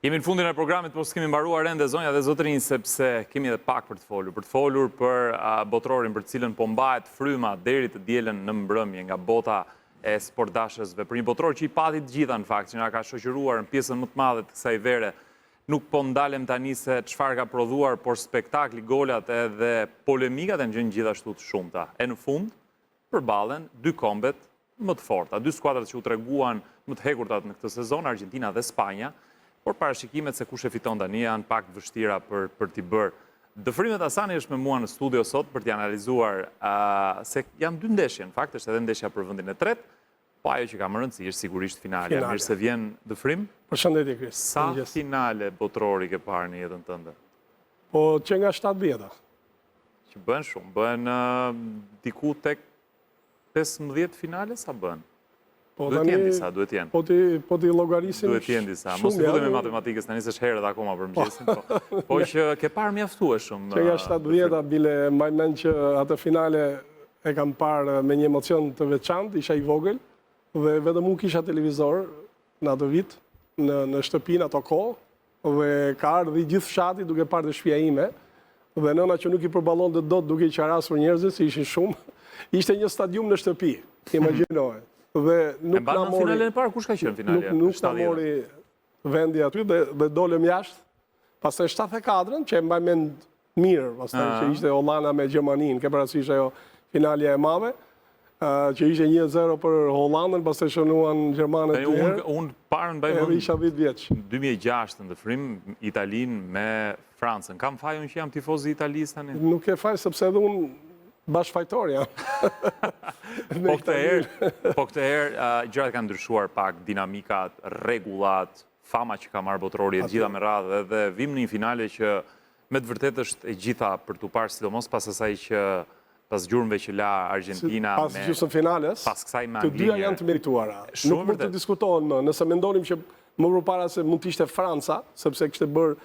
Jemi në fundin e programit, po s'kemi mbaruar ende zonja dhe zotërinj, sepse kemi edhe pak për të folur. Për të folur për botrorin për cilën po mbahet fryma deri të dielën në mbrëmje nga bota e sportdashësve. Për një botror që i pati të gjitha në fakt, që nga ka shoqëruar në pjesën më të madhe të kësaj vere, nuk po ndalem tani se çfarë ka prodhuar, por spektakli, golat edhe polemikat e gjën gjithashtu të shumta. E në fund, përballen dy kombet më të forta, dy skuadrat që u treguan më të hekurtat në këtë sezon, Argentina dhe Spanja, por parashikimet se kush e fiton tani janë pak të vështira për t'i bërë. Dëfrimet Asani është me mua në studio sot për t'i analizuar se janë dy ndeshje, në fakt është edhe ndeshja për vendin e tretë, po ajo që ka më rëndësi është sigurisht finale. Mirë se vjen Dëfrim. Përshëndetje Kris. Sa finale botrori ke parë në jetën tënde? Po që nga 7-10-a. Që bën shumë, bën diku tek 15 finale sa bën? Duhet jenë disa, duhet jenë. Po ti llogarisim. Duhet jenë disa. Mos të me matematikës, tani s'është herët akoma për mëngjesin, po që ke parë mjaftueshëm. Që nga 7-10-a bile mbaj mend që atë finale e kam parë me një emocion të veçantë, isha i vogël dhe vetëm unë kisha televizor në atë vit në shtëpinë ato kohë dhe ka ardhur gjithë fshati duke parë të shtëpia ime dhe nëna që nuk i përballonte dot duke i qarasur njerëzit, se ishin shumë, ishte një stadium në shtëpi. Imagjinoje. Dhe nuk na mori finalen e parë, kush ka qenë finalja? Nuk na mori vendi aty dhe dolëm jashtë. Pastaj 74-ën, që e mbaj mend mirë, pastaj që ishte Hollanda me Gjermaninë, ke parasysh ajo finalja e madhe, që ishte 1-0 për Hollandën, pastaj shënuan gjermanët dy herë. Unë parën mbaj mend. Isha 10 vjeç. 2006 në Dëfrim, Italinë me Francën. Kam fajun që jam tifoz i Italisë tani? Nuk e faj sepse edhe unë bashkëfajtor jam. Po këtë herë gjërat kanë ndryshuar pak, dinamikat, rregullat, fama që ka marrë botrori e gjitha me radhë, dhe vim në një finale që me të vërtetë është e gjitha për t'u parë, sidomos pas asaj që pas gjurmëve që la Argentina pas gjysmëfinales, pas kësaj me Anglinë. Të dyja janë të merituara. Nuk mund të diskutohen më, nëse mendonim që më përpara se mund të ishte Franca, sepse kishte bërë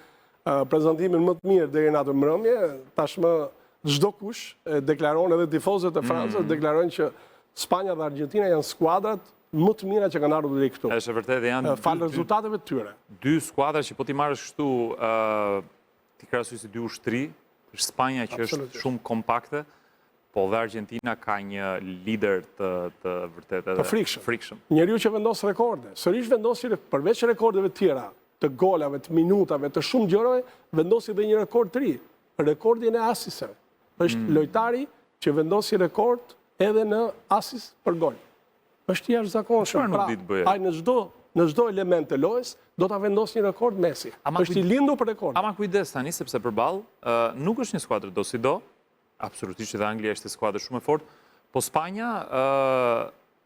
prezantimin më të mirë deri në atë mbrëmje, tashmë çdo kush deklaron, edhe tifozët e Francës deklarojnë që Spanja dhe Argentina janë skuadrat më të mira që kanë ardhur deri këtu. Është vërtet, janë falë rezultateve të tyre. Dy skuadra që po ti marrësh kështu, ti krahasoj si dy ushtri, Spanja që është shumë kompakte, po dhe Argentina ka një lider të vërtet edhe frikshëm. Njeriu që vendos rekorde, sërish vendosi përveç rekordeve të tjera, të golave, të minutave, të shumë gjërave, vendosi edhe një rekord të ri, rekordin e asisëve. Është lojtari që vendosi rekord edhe në asis për gol. Është jashtëzakonshëm. Pra, ai në çdo element të lojës do ta vendosë një rekord Messi. Është i lindur për rekord. Ama kujdes tani sepse përballë nuk është një skuadër do si do. Absolutisht edhe Anglia është një skuadër shumë e fortë, po Spanja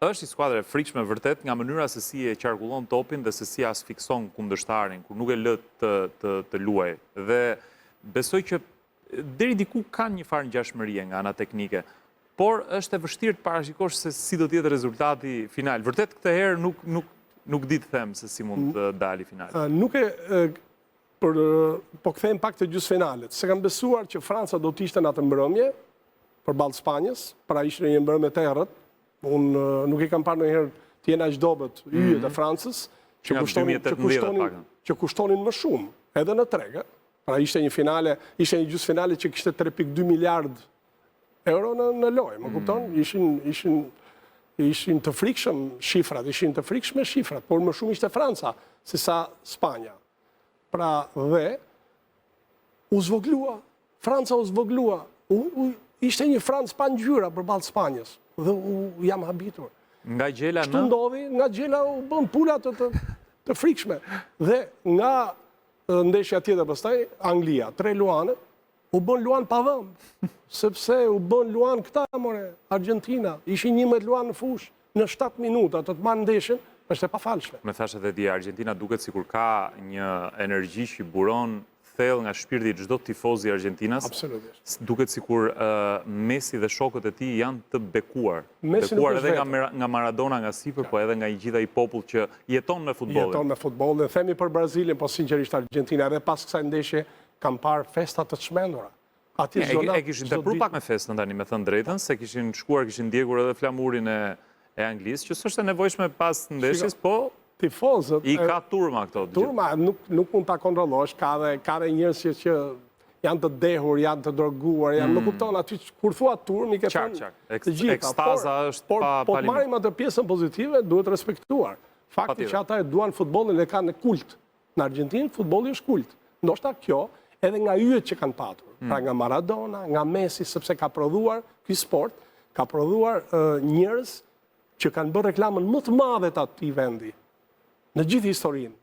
është një skuadër e frikshme vërtet nga mënyra se si e qarkullon topin dhe se si as fikson kundërshtarin kur nuk e lë të luajë. Dhe besoj që deri diku kanë një farë ngjashmërie nga ana teknike, por është e vështirë të parashikosh se si do të jetë rezultati final. Vërtet këtë herë nuk di të them se si mund të dali finali. Nuk po kthejmë pak të gjysmëfinalet. Se kam besuar që Franca do të ishte në atë mbrëmje përballë Spanjës, pra ishte një mbrëmje të errët. Unë nuk i kam parë ndonjëherë të jenë aq dobët yjet e Francës, që kushtonin më shumë, edhe në treg. Pra ishte një finale, ishte një gjysmëfinale që kishte 3.2 miliard euro në lojë, më kupton? Ishin të frikshëm shifrat, por më shumë ishte Franca se sa Spanja. Pra dhe u zvoglua, Franca u zvoglua, ishte një Francë pa ngjyra përballë Spanjës dhe jam habitur. Nga gjela Kështu ndodhi, nga gjela u bën pula të frikshme. Dhe nga ndeshja tjetër pastaj, Anglia, 3 luane, u bën luan pa vëmë, sepse u bën luan këta, Argentina, ishin 11 luan në fush, në 7 minuta të marrë ndeshjen, është e pafalshme. Me thashë edhe di, Argentina duket sikur ka një energji që buron thellë nga shpirti çdo tifoz i Argentinas. Absolutisht. Duket sikur Messi dhe shokët e tij janë të bekuar. Bekuar edhe nga Maradona nga sipër, po edhe nga gjitha i popull që jeton me futbollin. Jeton me futbollin. Themi për Brazilin, po sinqerisht Argentina edhe pas kësaj ndeshje kam parë festa të çmendura. E kishin tepruar pak me festën tani, me thënë drejtën, se kishin shkuar, kishin ndjekur edhe flamurin e Anglisë, që s'është e nevojshme pas ndeshjes, po tifozët... I ka turma këto. Turma nuk mund ta kontrollosh, ka dhe njerëz që janë të dehur, janë të droguar, nuk kupton aty kur thua turm i ke thënë të gjitha. Ekstaza është pa limit. Por marrim atë pjesën pozitive, duhet respektuar. Fakti që ata e duan futbollin e kanë kult. Në Argjentinë futbolli është kult. Ndoshta kjo edhe nga yjet që kanë patur. Pra nga Maradona, nga Messi, sepse ka prodhuar ky sport, ka prodhuar njerëz që kanë bërë reklamën më të madhe të atij vendi në gjithë historinë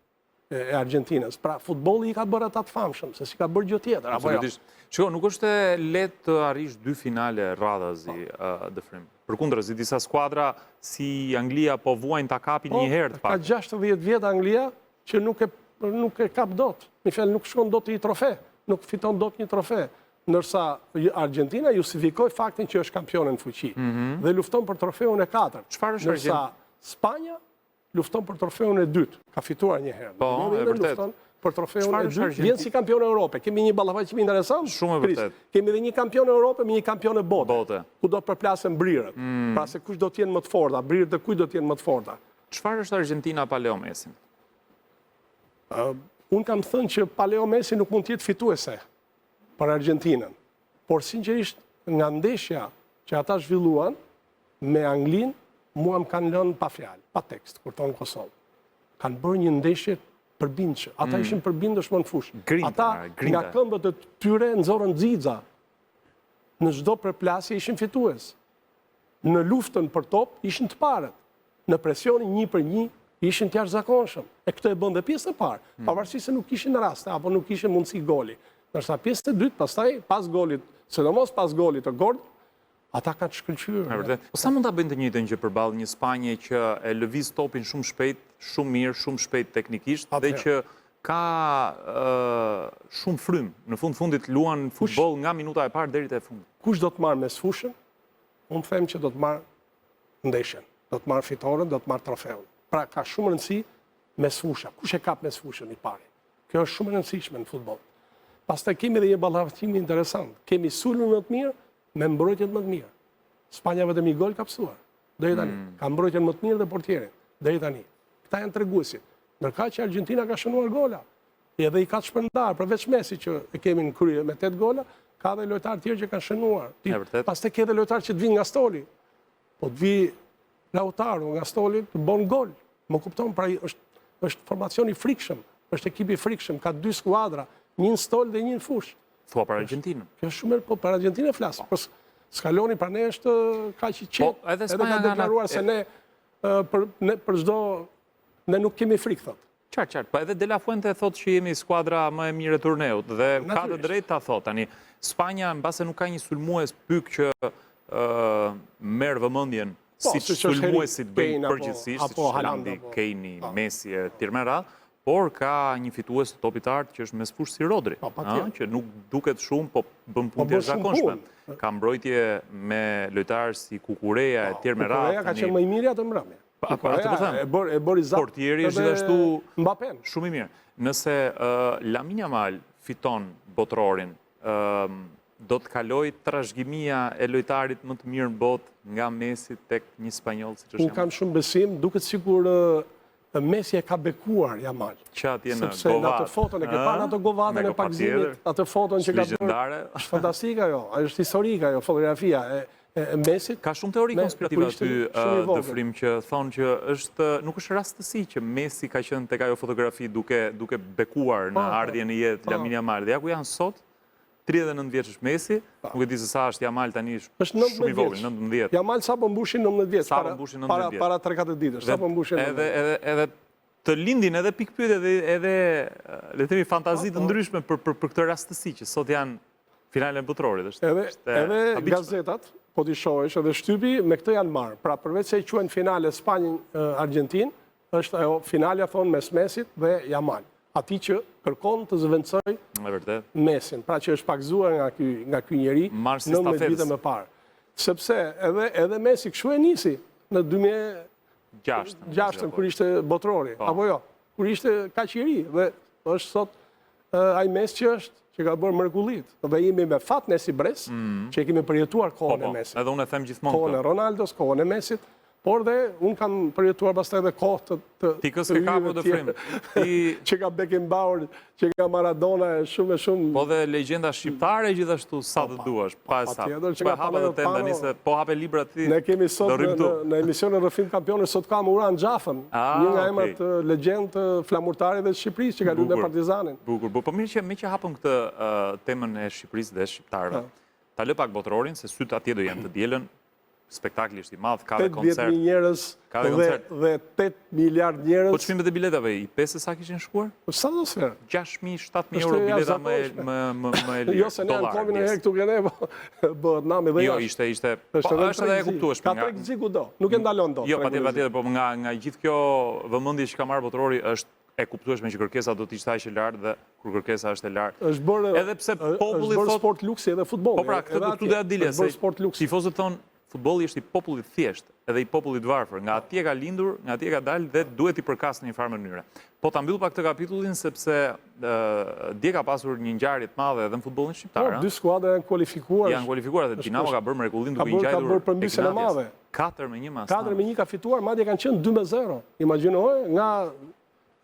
e Argentinës. Pra, futbolli i ka bërë ata të famshëm, se si ka bërë gjë tjetër. Absolutisht. Shiko, nuk është lehtë të arrish 2 finale radhazi dëfrim. Përkundrazi, disa skuadra si Anglia po vuajnë ta kapin një herë të pak. Ka 60 vjet Anglia që nuk e kap dot. Në fjalë nuk shkon dot një trofe, nuk fiton dot një trofe. Ndërsa Argentina justifikoi faktin që është kampione në fuqi dhe lufton për trofeun e 4. Çfarë është Ndërsa Spanja lufton për trofeun e 2, ka fituar një herë. Po, e vërtet. Lufton për trofeun e 2, vjen si kampion e Europë. Kemi një ballafaqim interesant. Shumë e vërtet. Kemi edhe një kampion e Europë, me një kampion e bote. Ku do të përplasen brirët. Pra se kush do të jenë më të forta, brirët e kujt do të jenë më të forta. Çfarë është Argentina pa Leo Messi? Unë kam thënë që pa Leo Messi nuk mund të jetë fituese për Argentinën. Por sinqerisht nga ndeshja që ata zhvilluan me Anglinë, mua më kanë lënë pa fjalë, pa tekst, kur tonë Kosovë. Kanë bërë një ndeshje përbindshme. Ata ishin përbindshëm në fushë. Ata nga këmbët e tyre nxorën xixa. Në çdo përplasje ishin fitues. Në luftën për top ishin të parët. Në presionin 1 për 1 ishin të jashtëzakonshëm. E këtë e bën dhe pjesë e parë, pavarësisht se nuk kishin raste apo nuk kishin mundësi goli. Ndërsa pjesë e dytë, pastaj pas golit, sidomos pas golit të Gord, ata kanë shkëlqyer. Po sa mund ta bëjnë të njëjtën gjë përballë një Spanje që e lëviz topin shumë shpejt, shumë mirë, shumë shpejt teknikisht dhe që ka shumë frym. Në fundit luan futboll nga minuta e parë deri te fundi. Kush do të marrë mes fushën? Unë them që do të marrë ndeshjen, do të marrë fitoren, do të marrë trofeun. Pra ka shumë rëndësi mes fusha. Kush e kap mes fushën i pari? Kjo është shumë e rëndësishme në futboll. Pastaj kemi edhe një ballafaqim interesant. Kemi sulmin më të mirë me mbrojtjet më të mirë. Spanja vetëm një gol ka psuar. Deri tani. Ka mbrojtjen më të mirë dhe portierin. Deri tani. Këta janë treguesit. Ndërkaq që Argentina ka shënuar gola. Edhe i ka të shpërndar, përveç Messi që e kemi në krye me 8 gola, ka dhe lojtarë tjerë që kanë shënuar. Pastaj ke edhe lojtarë që të vinë nga stoli. Po të vi Lautaro nga stoli të bon gol. Më kupton, pra është formacion i frikshëm, është ekip i frikshëm, ka 2 skuadra, një në stol dhe një në fush. Thua për Argentinën. Kjo është shumë, po për Argentinën flas. Po Scaloni pra ne është kaq i qetë, edhe ka deklaruar se ne për çdo ne nuk kemi frikë, thotë. Qartë. Po edhe De La Fuente thotë që jemi skuadra më e mirë e turneut dhe ka të drejtë ta thotë. Tani Spanja mbase nuk ka një sulmues pyk që merr vëmendjen siç sulmuesit bëjnë përgjithsisht, siç Haalandi, Kane, Messi e tjerë me radhë, por ka një fitues të topit art që është mes fushë si Rodri, që nuk duket shumë, po bën punë të jashtëzakonshme. Ka mbrojtje me lojtarë si Kukureja e tjerë me radhë. Kukureja ka qenë më i miri atë mbrëmje. E bëri zap. Portieri është gjithashtu Mbappé. Shumë i mirë. Nëse Lamine Yamal fiton botrorin, do të kaloj trashëgimia e lojtarit më të mirë në botë nga Messi tek një spanjoll siç është. Unë kam shumë besim, duket sikur Messi e ka bekuar Yamal. Që atje në sepse në atë foton e ke parë atë govatën e pagzimit, atë foton që ka bërë. Është fantastike ajo, është historike ajo fotografia e Messit. Ka shumë teori konspirative aty dëfrim që thonë që nuk është rastësi që Messi ka qenë tek ajo fotografi duke bekuar në ardhjen e jetë Lamine Yamal. Dhe ja ku janë sot 39 vjeç është Messi, nuk e di se sa është Yamal tani, është shumë i vogël, 19. Yamal sapo mbushin 19 vjeç, para 3-4 ditësh, sapo mbushin. Edhe të lindin edhe pikpyetje edhe le të themi fantazi të ndryshme për këtë rastësi që sot janë finalen botrorit. Edhe gazetat, po t'i shohësh, edhe shtypi me këtë janë marrë. Pra përveç se i quajnë finale Spanjë-Argentinë, është ajo finalja thonë mes Messit dhe Yamal. Ati që kërkon të zëvendësoj Messin, pra që është pakzuar nga ky njeri 19 vite më parë. Sepse edhe Messi kështu e nisi në 2006 kur ishte botrori, apo jo, kur ishte kaq i ri dhe është sot ai Messi që ka bërë mrekullit. Dhe jemi me fat Messi Bres, që e kemi përjetuar kohën e Messit. Edhe unë e them gjithmonë. Kohën e Ronaldos, kohën e Messit. por dhe unë kam përjetuar pastaj edhe kohë të Ti kësë ke kapu dhe frim. që ka Beckenbauer, që ka Maradona, shumë e shumë. Po dhe legjenda shqiptare gjithashtu sa të duash, pa e sa. Po hape dhe tem tani se po hape libra ti. Ne kemi sot në emisionin Rrëfim Kampionit, sot kam Uran Xhafën, një nga emrat legjend flamurtare dhe Shqipërisë që ka luajtur në Partizanin. Bukur. Po mirë që hapëm këtë temën e Shqipërisë dhe shqiptarëve. Ta lë pak botërorin, se sytë atje do janë të dielën. Spektakli është i madh, ka dhe koncert. 80.000 njerëz dhe 8 miliard njerëz. Po çmimet e biletave i pesë sa kishin shkuar? Sa do sfer? 6.000, 7.000 euro bileta më lirë. Jo se ne në komin e herë këtu kene, bëhet nami dhe jo, ishte. Po është edhe e kuptueshme. Ka tregzi kudo, nuk e ndalon dot. Jo, patjetër, po nga gjithë kjo vëmendje që ka marrë botërori është e kuptueshme që kërkesa do të ishte aq e lartë dhe kur kërkesa është e lartë. Edhe pse populli thotë sport luksi edhe futbolli. Po pra, këtë do të dilja se tifozët thonë futbolli është i popullit thjesht, edhe i popullit varfër. Nga atje ka lindur, nga atje ka dalë dhe duhet i përkas në një farë mënyre. Po ta mbyll pak këtë kapitullin sepse dje ka pasur një ngjarje të madhe edhe në futbollin shqiptar. Dy skuadra janë kualifikuar. Janë kualifikuar dhe Dinamo ka bërë mrekullim duke i ngjajtur. Ka bërë përmbysje e madhe. 4-1 mas. 4-1 ka fituar, madje kanë qenë 2-0. Imagjinoje, nga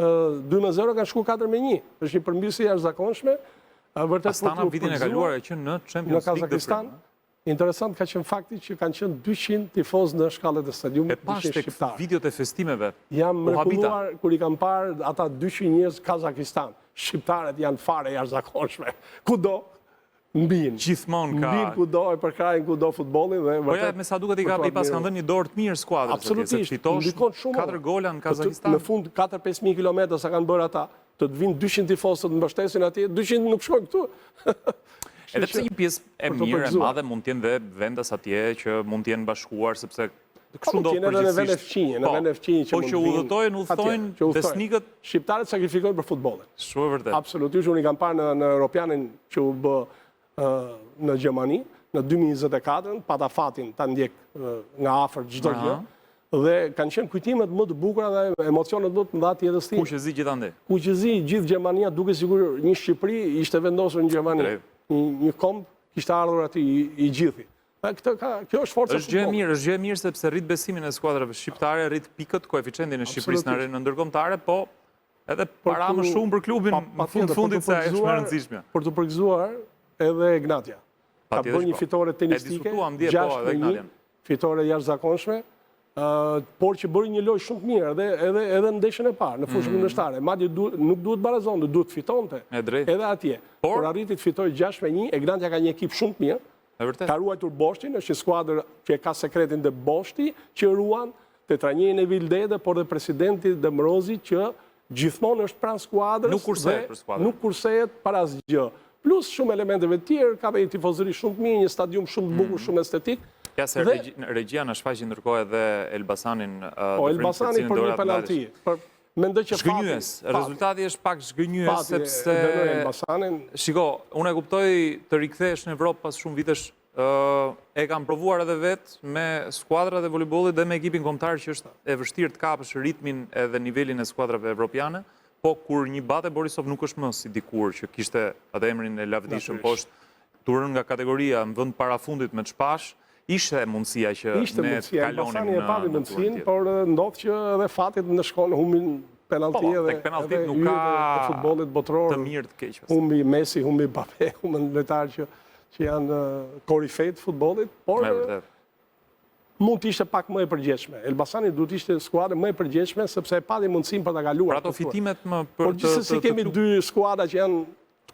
2-0 kanë shkuar 4-1. Është një përmbysje jashtëzakonshme. Vërtet Astana vitin e kaluar e qenë në Champions League në Kazakistan. Interesant ka qenë fakti që kanë qenë 200 tifozë në shkallët e stadiumit. E pas tek videot e festimeve. Jam mrekulluar kur i kam parë ata 200 njerëz Kazakistan. Shqiptarët janë fare jashtëzakonshme. Kudo mbin. Gjithmonë ka. Mbin kudo e përkrajnë kudo futbollin dhe po ja me sa duket i pas kanë dhënë një dorë të mirë skuadrës. Absolutisht. Ndikon shumë. 4 gola në Kazakistan. Në fund 4-5.000 kilometra sa kanë bërë ata. Të vinë 200 tifozë të mbështesin atje, 200 nuk shkojnë këtu. Edhe pse një pjesë e mirë e madhe mund të jenë dhe vendas atje që mund të jenë bashkuar sepse kështu do përgjithsisht. Në vend e fqinje që po që udhëtojnë besnikët shqiptarët sakrifikojnë për futbollin. Shumë vërtet. Absolutisht, unë i kam parë në Europianin që u bë në Gjermani në 2024, pata fatin ta ndjek nga afër çdo gjë. Dhe kanë qenë kujtimet më të bukura dhe emocionet më të mëdha të jetës time. Kuqezi gjithandej. Kuqezi gjithë Gjermania duke sigur një Shqipëri ishte vendosur në Gjermani. Një komb kishte ardhur aty i gjithi. Kjo është forca e futbollit. Është gjë e mirë sepse rrit besimin e skuadrave shqiptare, rrit pikët, koeficientin e Shqipërisë në arenën ndërkombëtare, po edhe para më shumë për klubin në fundit se është më e rëndësishme. Për të përgëzuar edhe Ignatia. Ka bërë një fitore tenistike, 6-1, fitore jashtëzakonshme, por që bëri një lojë shumë të mirë edhe në ndeshjen e parë, në fushën kundërshtare. Madje nuk duhet barazonte, duhet fitonte. Edhe atje. Por arriti të fitojë 6-1, Ignatia ka një ekip shumë të mirë. Ka ruajtur Boshtin, është një skuadër që ka sekretin dhe Boshti, që ruan Tetranjin e Vildede, por dhe presidenti Demrozi, që gjithmonë është pranë skuadrës. Nuk kursehet para asgjë. Plus shumë elementeve të tjerë, ka një tifozëri shumë të mirë, një stadium shumë të bukur, shumë estetik. Ja se regjia në shfaqi ndërkohë edhe Elbasanin Elbasani për një penalti. Zgënjyes, rezultati është pak zgënjyes sepse shiko, unë e kuptoj të rikthesh në Evropë pas shumë vitesh, e kam provuar edhe vetë me skuadrat e voleybollit dhe me ekipin kombëtar që është e vështirë të kapësh ritmin edhe nivelin e skuadrave evropiane, po kur një Bate Borisov nuk është më si dikur që kishte atë emrin e lavdishëm poshtë turën nga kategoria në vend parafundit me çpash. Ishte mundësia që ne të kalonim në mundësinë, por ndodh që edhe fatit në shkollë humbin penalti edhe nuk ka futbollit botror. Të mirë të keq. Humbi Messi, humbi Mbappé, humbin lojtarë që janë korifejt futbollit, por mund të ishte pak më e përgjithshme. Elbasani duhet të ishte skuadër më e përgjithshme sepse e pati mundësinë për ta kaluar. Për ato fitimet më por gjithsesi kemi dy skuadra që janë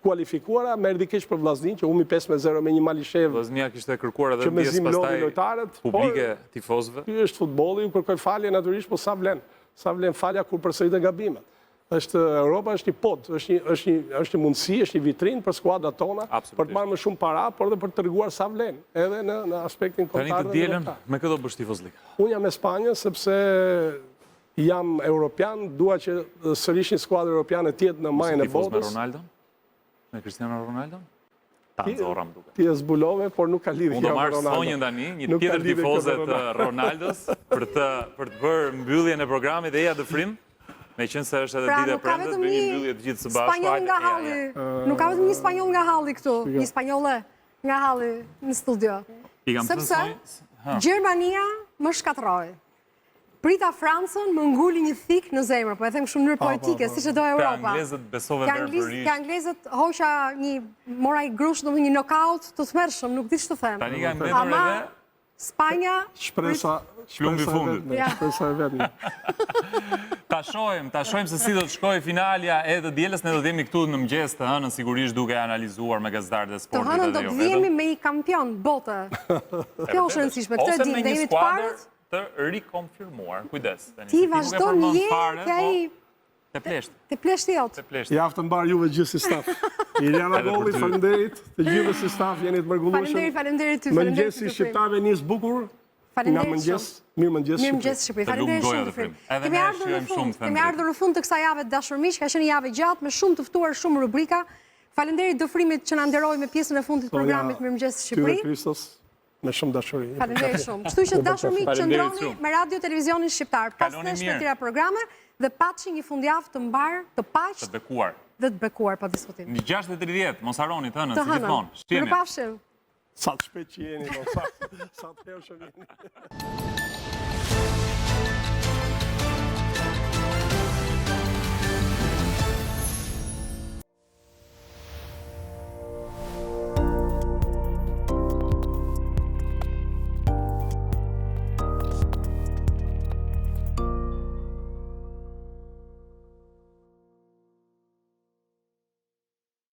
kualifikuara, me erdi keq për Vllaznin, që humbi 5-0 me një Malishev. Vllaznia kishte kërkuar edhe ndjes pastaj publike tifozëve. Ky është futbolli, ju kërkoj falje natyrisht, po sa vlen? Sa vlen falja kur përsëritet gabimet? Europa është një pod, është një mundësi, është një vitrinë për skuadrat tona, për të marrë më shumë para, por edhe për të treguar sa vlen, edhe në aspektin kombëtar. Tani të dielën, me këtë do bësh tifozlik? Unë jam me Spanjën sepse jam europian, dua që sërish një skuadër europiane të jetë në majën e botës. Me Cristiano Ronaldo? Ta nëzoram duke. Ti e zbulove, por nuk ka lidhje me Ronaldo. Unë do marrë sonjën tani, një tjetër tifoze të Ronaldos, për të bërë mbylljen e programit e eja dë frim, me qenë se është edhe dite prendës, bëjmë një mbyllje të gjithë së bashkë. Nuk ka vetëm një spanjoll nga halli këtu, një spanjolle nga halli në studio. Sepse Gjermania më shkatroj. Prita Francën, më nguli një thik në zemër, po e them shumë në mënyrë poetike, siç e do Te Europa. anglezët besove verbërisht. Te anglezët hoqa mora i grush, domethënë një knockout të tmerrshëm, nuk di ç'të them. Tani ka mbetur Ama edhe Spanja, Shpresa Plumbi e fundit. vetme, Ja. shpresa e vetme. ta shohim se si do të shkojë finalja e të dielës. Ne do të jemi këtu në mëngjes të hënën sigurisht duke analizuar me gazetarët e të sportit hënën edhe do jo të vetëm. vjemi me i kampion bote. Kjo është e rëndësishme, këtë e Ose dim, me dhe një jemi të skuadër parët. të rikonfirmuar. Kujdes. tani, Ti se nuk e vazhdo përmend një fare, ke i po, te pleshtë, te pleshti jot. te pleshtë. Javë të mbar juve gjithë si staf. Iliana Edhe për Golli, ty. faleminderit, të gjithë si staf jeni të mrekullueshëm. Faleminderit ty, faleminderit Mëngjesi ty. shqiptarëve nis bukur. Nga Faleminderit mëngjes, shumë. mirë mëngjes Mirëmëngjes Shqipëri. Shqipëri. Të Faleminderit lumë shumë goja të frim. të frim. Edhe Kemi ne ardhur në shijojmë shumë fund. të Kemi ndrit. ardhur në fund të kësaj jave të dashur miq, ka qenë një javë gjatë me shumë të ftuar, shumë rubrika. Faleminderit Dëfrimit që na nderoi me pjesën e fundit të programit Mirëmëngjes Ty Shqipëri. dhe Kristos me shumë dashuri. Faleminderit shumë. Kështu që dashur miq, Faleminderit qëndroni shumë. me Radio Televizionin Shqiptar. Pas Kaloni nesh me mirë. tjera programe dhe patshi një fundjavë të mbar, të Të paqë bekuar. dhe të bekuar pa diskutim. Në 6:30, mos harroni të hënën, Të si hënën. gjithmonë. Shihemi. Mirupafshim. Sa të shpejt që jeni, sa të hershëm jeni.